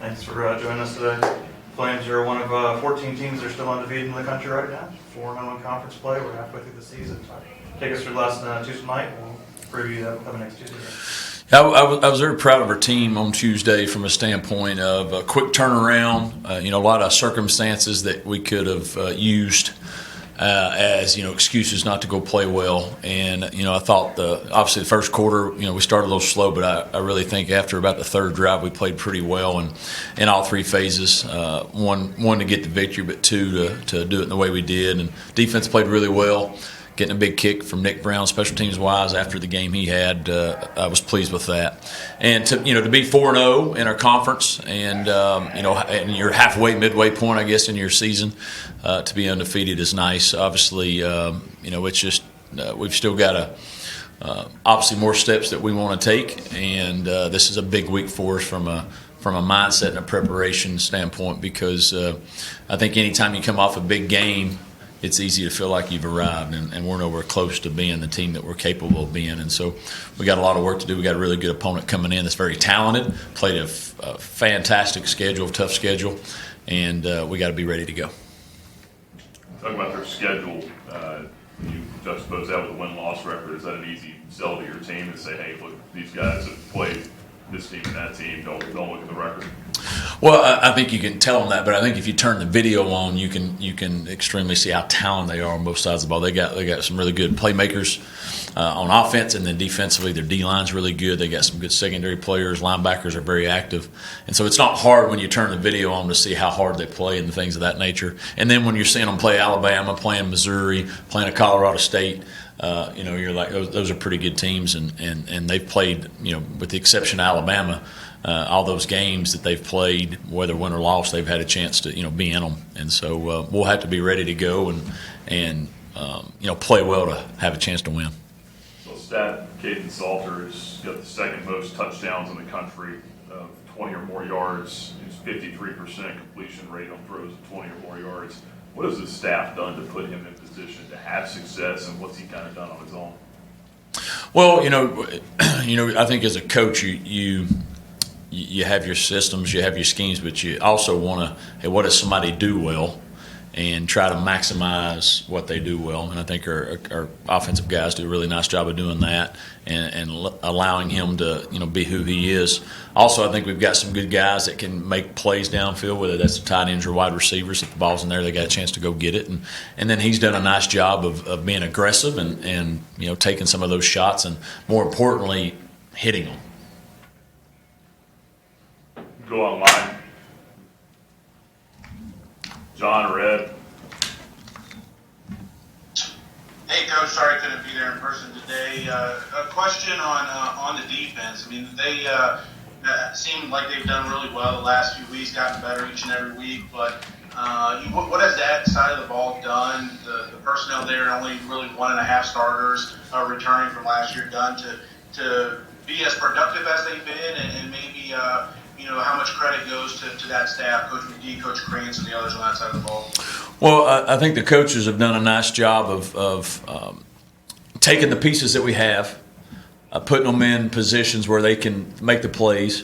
Thanks for joining us today. Flames are one of 14 teams that are still undefeated in the country right now. 4-1 conference play. We're halfway through the season. So take us through last Tuesday night. We'll preview that coming next Tuesday. I was very proud of our team on Tuesday from a standpoint of a quick turnaround. A lot of circumstances that we could have used as excuses not to go play well. And I thought obviously the first quarter we started a little slow, but I really think after about the third drive we played pretty well in all three phases. One to get the victory, but two to do it in the way we did. And defense played really well. Getting a big kick from Nick Brown, special teams wise, after the game he had, I was pleased with that. And to be 4-0 in our conference, and and you're halfway, midway point, I guess, in your season, to be undefeated is nice. Obviously, it's just we've still got obviously more steps that we want to take, and this is a big week for us from a mindset and a preparation standpoint, because I think anytime you come off a big game, it's easy to feel like you've arrived, and we're nowhere close to being the team that we're capable of being. And so we got a lot of work to do. We got a really good opponent coming in that's very talented, played a fantastic schedule, tough schedule, and we got to be ready to go. Talking about their schedule, you juxtapose that with a win-loss record. Is that an easy sell to your team to say, hey, look, these guys have played this team and that team, don't look at the record? Well, I think you can tell them that, but I think if you turn the video on, you can extremely see how talented they are on both sides of the ball. They got some really good playmakers on offense, and then defensively, their D-line's really good. They got some good secondary players. Linebackers are very active, and so it's not hard when you turn the video on to see how hard they play and things of that nature. And then when you're seeing them play Alabama, playing Missouri, playing a Colorado State, you're like, those are pretty good teams, and they've played, with the exception of Alabama. All those games that they've played, whether win or loss, they've had a chance to be in them, and so we'll have to be ready to go and play well to have a chance to win. So, Caden Salter has got the second most touchdowns in the country, 20 or more yards. He's 53% completion rate on throws of 20 or more yards. What has the staff done to put him in position to have success, and what's he kind of done on his own? Well, I think as a coach, you have your systems, you have your schemes, but you also want to, hey, what does somebody do well, and try to maximize what they do well. And I think our offensive guys do a really nice job of doing that and allowing him to be who he is. Also, I think we've got some good guys that can make plays downfield, whether that's the tight ends or wide receivers. If the ball's in there, they got a chance to go get it. And then he's done a nice job of being aggressive and taking some of those shots, and more importantly, hitting them. Go online. John or Ed? Hey, Coach. Sorry I couldn't be there in person today. A question on the defense. I mean, they seem like they've done really well the last few weeks, gotten better each and every week. But what has that side of the ball done? The personnel there, only really 1.5 starters returning from last year, done to be as productive as they've been, and maybe how much credit goes to that staff, Coach McGee, Coach Krantz, and the others on that side of the ball? Well, I think the coaches have done a nice job of taking the pieces that we have, putting them in positions where they can make the plays.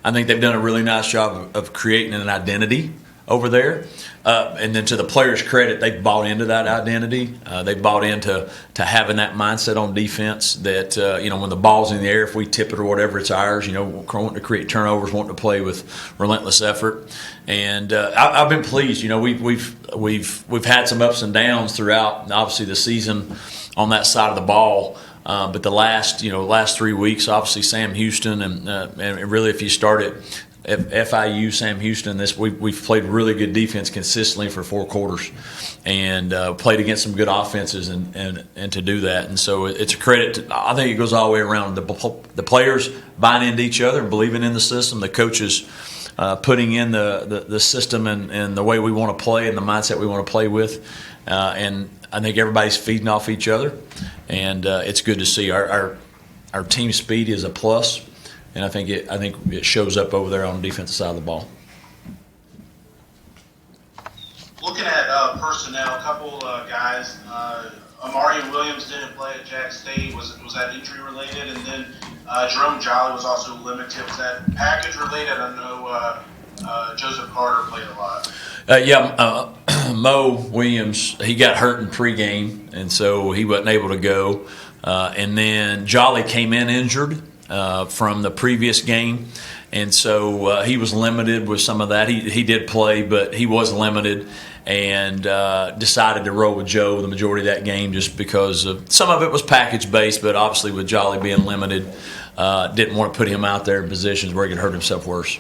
I think they've done a really nice job of creating an identity over there. And then to the players' credit, they've bought into that identity. They've bought into having that mindset on defense that, when the ball's in the air, if we tip it or whatever, it's ours. Wanting to create turnovers, wanting to play with relentless effort. And I've been pleased. We've had some ups and downs throughout, obviously, the season on that side of the ball. But the last 3 weeks, obviously, Sam Houston, and really if you start it, FIU, Sam Houston, we've played really good defense consistently for 4 quarters, and played against some good offenses, and to do that, and so it's a credit. I think it goes all the way around. The players buying into each other and believing in the system. The coaches putting in the system and the way we want to play and the mindset we want to play with, and I think everybody's feeding off each other, and it's good to see. Our team speed is a plus. And I think it shows up over there on the defensive side of the ball. Looking at personnel, a couple guys. Amari Williams didn't play at Jack State. Was that injury related? And then Jerome Jolly was also limited. Was that package related? I know Joseph Carter played a lot. Mo Williams, he got hurt in pregame, and so he wasn't able to go. And then Jolly came in injured from the previous game, and so he was limited with some of that. He did play, but he was limited, and decided to roll with Joe the majority of that game just because some of it was package-based, but obviously with Jolly being limited, didn't want to put him out there in positions where he could hurt himself worse.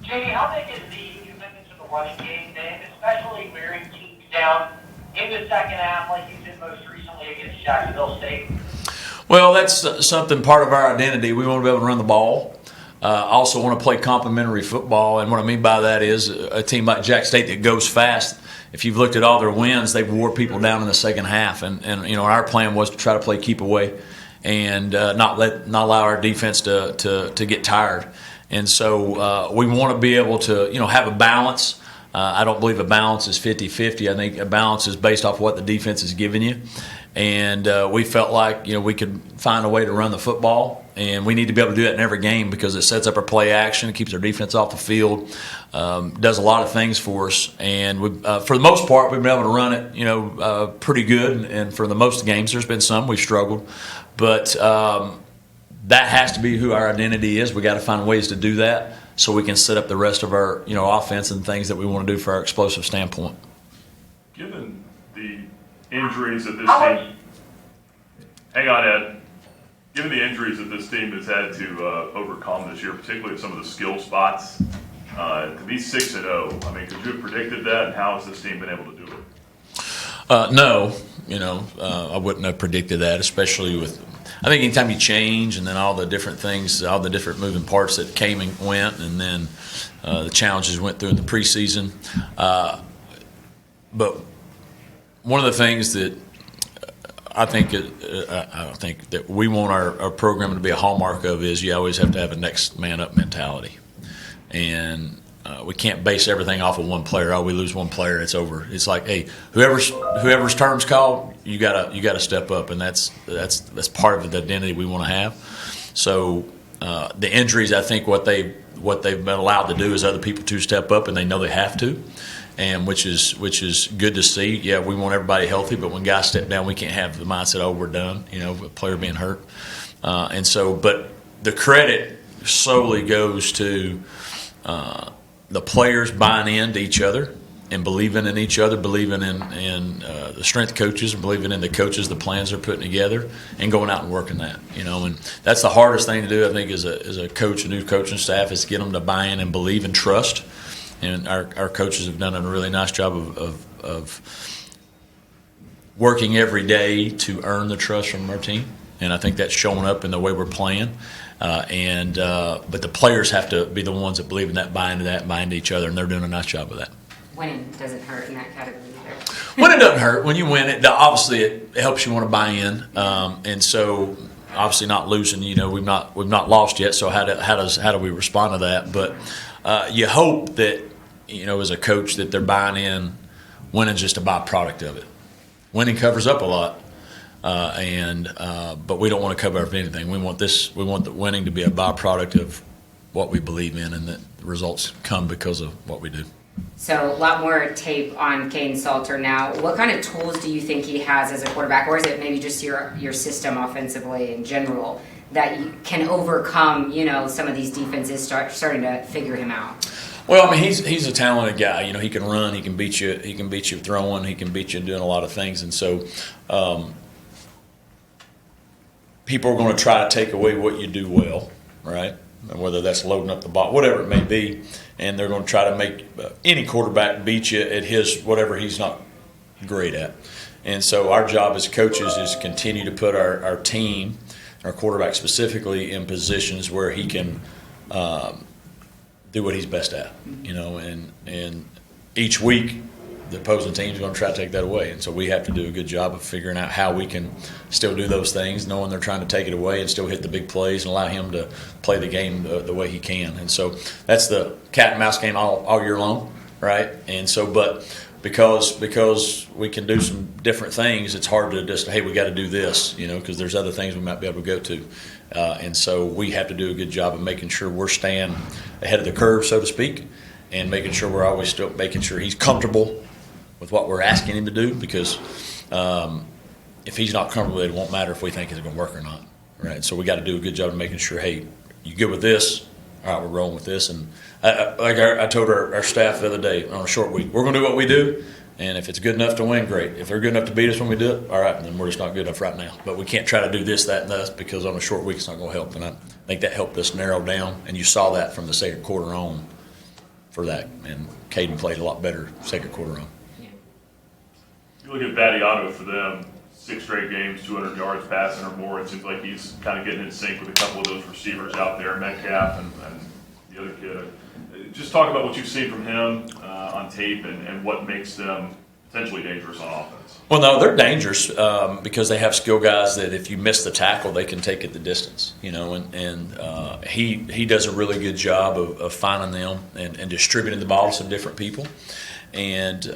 Jamie, how big is the commitment to the running game, Dave, especially wearing teams down in the second half like you did most recently against Jacksonville State? Well, that's something part of our identity. We want to be able to run the ball. Also want to play complementary football, and what I mean by that is a team like Jack State that goes fast. If you've looked at all their wins, they've wore people down in the second half, and our plan was to try to play keep away and not allow our defense to get tired. And so we want to be able to have a balance. I don't believe a balance is 50-50. I think a balance is based off what the defense is giving you. And we felt like we could find a way to run the football, and we need to be able to do that in every game because it sets up our play action, it keeps our defense off the field, does a lot of things for us. And for the most part, we've been able to run it pretty good. And for the most games, there's been some we've struggled, but that has to be who our identity is. We got to find ways to do that so we can set up the rest of our offense and things that we want to do for our explosive standpoint. Given the injuries that this team, hang on, Ed. Given the injuries that this team has had to overcome this year, particularly at some of the skill spots, to be 6-0, I mean, could you have predicted that? And how has this team been able to do it? No, I wouldn't have predicted that, especially with. I think anytime you change and then all the different things, all the different moving parts that came and went, and then the challenges went through in the preseason. But one of the things that I think that we want our program to be a hallmark of is you always have to have a next man up mentality, and we can't base everything off of one player. Oh, we lose one player, it's over. It's like, hey, whoever's term's called, you gotta step up, and that's part of the identity we want to have. So the injuries, I think what they've been allowed to do is other people to step up, and they know they have to, and which is good to see. Yeah, we want everybody healthy, but when guys step down, we can't have the mindset, oh, we're done. A player being hurt, and so, but the credit solely goes to the players buying into each other and believing in each other, believing in the strength coaches, and believing in the coaches, the plans they're putting together, and going out and working that. And that's the hardest thing to do, I think, as a coach, a new coaching staff, is get them to buy in and believe and trust. And our coaches have done a really nice job of working every day to earn the trust from our team, and I think that's showing up in the way we're playing. But the players have to be the ones that believe in that, buy into that, buy into each other, and they're doing a nice job of that. Winning doesn't hurt in that category either. When it doesn't hurt, when you win it, obviously it helps you want to buy in, and so obviously not losing. We've not lost yet. So how do we respond to that? But you hope that as a coach that they're buying in. Winning's just a byproduct of it. Winning covers up a lot. But we don't want to cover up anything. We want the winning to be a byproduct of what we believe in, and that the results come because of what we do. So a lot more tape on Caden Salter now. What kind of tools do you think he has as a quarterback, or is it maybe just your system offensively in general that you can overcome, some of these defenses starting to figure him out? Well, I mean, he's a talented guy. He can run, he can beat you throwing, he can beat you doing a lot of things, and so people are going to try to take away what you do well, right? And whether that's loading up the ball, whatever it may be, and they're going to try to make any quarterback beat you at his whatever he's not great at. And so our job as coaches is to continue to put our team, our quarterback specifically, in positions where he can do what he's best at, and each week the opposing team is going to try to take that away. And so we have to do a good job of figuring out how we can still do those things, knowing they're trying to take it away, and still hit the big plays and allow him to play the game the way he can. And so that's the cat and mouse game all year long, right? And so, but because we can do some different things, it's hard to just, hey, we got to do this, because there's other things we might be able to go to. And so we have to do a good job of making sure we're staying ahead of the curve, so to speak, and making sure we're always still making sure he's comfortable with what we're asking him to do, because if he's not comfortable, it won't matter if we think it's going to work or not, right? So we got to do a good job of making sure, hey, you good with this? All right, we're rolling with this. And I told our staff the other day on a short week, we're going to do what we do, and if it's good enough to win, great. If they're good enough to beat us when we do it, all right, then we're just not good enough right now. But we can't try to do this, that, and that, because on a short week it's not going to help. And I think that helped us narrow down, and you saw that from the second quarter on for that. And Caden played a lot better second quarter on. You look at Battiato for them, 6 straight games, 200 yards passing or more. It seems like he's kind of getting in sync with a couple of those receivers out there, Metcalf and the other kid. Just talk about what you've seen from him on tape and what makes them potentially dangerous on offense. Well, no, they're dangerous because they have skill guys that if you miss the tackle, they can take it the distance, and he does a really good job of finding them and distributing the ball to some different people. And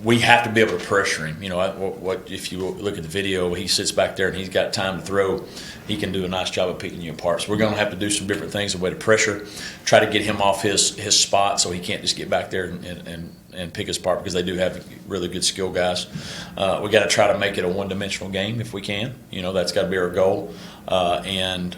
we have to be able to pressure him. If you look at the video, he sits back there and he's got time to throw. He can do a nice job of picking you apart. So we're going to have to do some different things, a way to pressure, try to get him off his spot so he can't just get back there and pick us apart, because they do have really good skill guys. We got to try to make it a one-dimensional game if we can. That's got to be our goal. And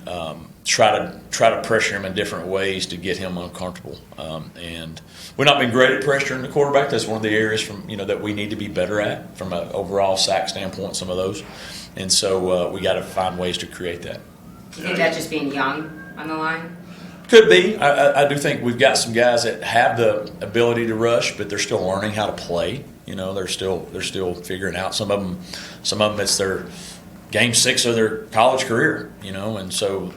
try to pressure him in different ways to get him uncomfortable. And we've not been great at pressuring the quarterback. That's one of the areas that we need to be better at from an overall sack standpoint, some of those. And so we got to find ways to create that. Do you think that's just being young on the line? Could be. I do think we've got some guys that have the ability to rush, but they're still learning how to play. They're still figuring out. Some of them it's their game 6 of their college career. And so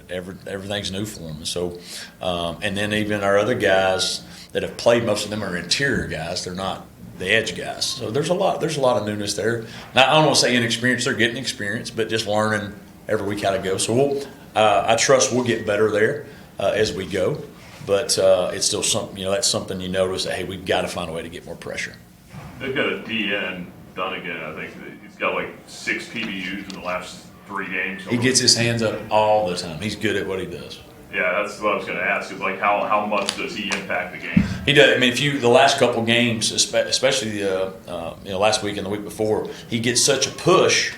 everything's new for them. So, and then even our other guys that have played, most of them are interior guys. They're not the edge guys. So there's a lot of newness there. Now, I don't want to say inexperience. They're getting experience, but just learning every week how to go. So I trust we'll get better there as we go. But it's still something. That's something you notice that, hey, we've got to find a way to get more pressure. They've got a DN Dunnigan. I think he's got like 6 PBUs in the last 3 games. He gets his hands up all the time. He's good at what he does. Yeah, that's what I was going to ask. Is like how much does he impact the game? He does. I mean, the last couple games, especially last week and the week before, he gets such a push.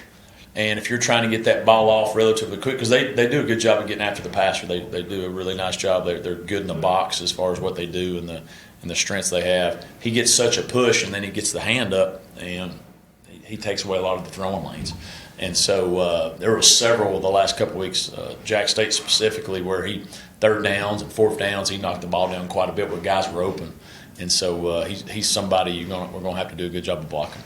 And if you're trying to get that ball off relatively quick, because they do a good job of getting after the passer, they do a really nice job. They're good in the box as far as what they do and the strengths they have. He gets such a push, and then he gets the hand up, and he takes away a lot of the throwing lanes. And so there were several the last couple of weeks, Jack State specifically, where he 3rd downs and 4th downs, he knocked the ball down quite a bit where guys were open. And so he's somebody we're going to have to do a good job of blocking.